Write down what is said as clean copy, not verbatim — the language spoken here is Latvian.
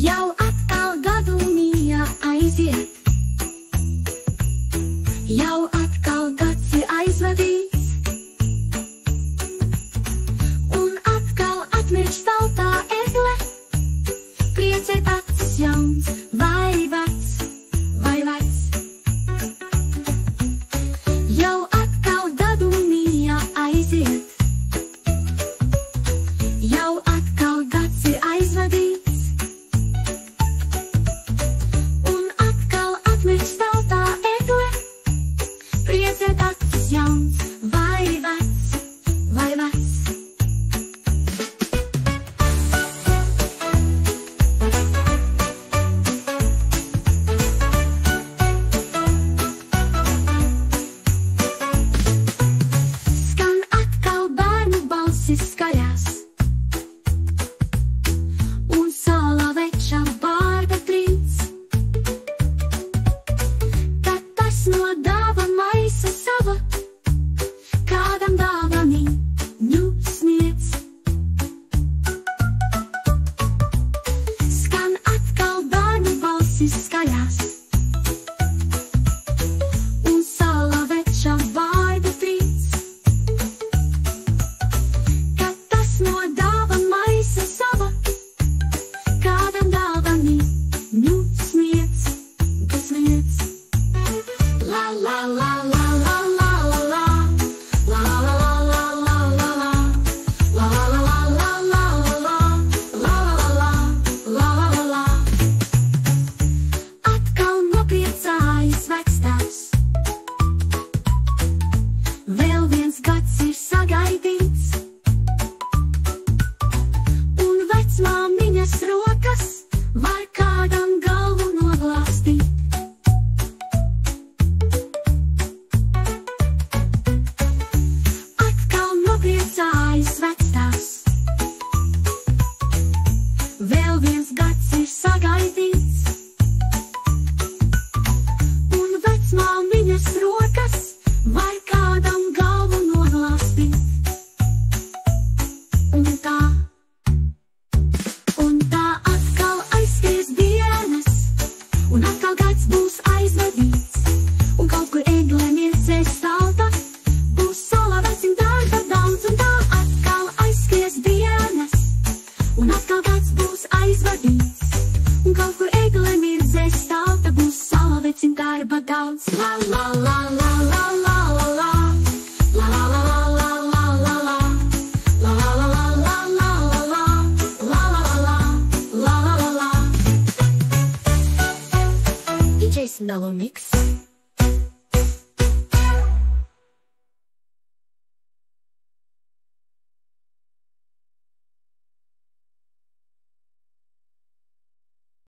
Jau atkal gadu mija aiziet, jau atkal gads ir aizvadīts, un atkal atmirst tautā egle, priecēt acis jauns, vai vecs, vai vecs. Jau atkal gadu mija aiziet, jau atkal gads ir aizvadīts, priecēt acis jauns, vai vecs, vai vecs. Skan atkal bērnu balsis skaļās, un sāla veča vārda trīc, kad tas no dāva maisa sava kādam dāvaniņu sniedz. Skan atkal bērnu balsis skaļās, un sāla veča vārda trīc, kad tas no dāva maisa sava kādam dāvaniņu sniedz, sniedz. La la la la la la la la, la la la la la la la, la la la la la la, la la la la. Atkal nopriecājas vectēvs, vēl viens gads ir sagaidīts, un vecmāmiņas rokas var kādam galvu noglāstīt. Priecājas vectēvs, vēl viens gads ir sagaidīts, un vecmāmiņas rokas var kādam galvu noglāstīt. Un tā atkal aiskries dienas, un atkal gads būs aizvadīts, un kaut kur egle miesēs stalta, būs sola vecim darba daudz, un tā atkal aizskries dienas, un atkal gads būs aizvadīts, un kaut kur egle mirdzēs stalta, būs sola vecim darba daudz. La la la la la la la la, la la la la la la la la, la la la la la la la la, la la la la la la la. DJ's Mellow Mix.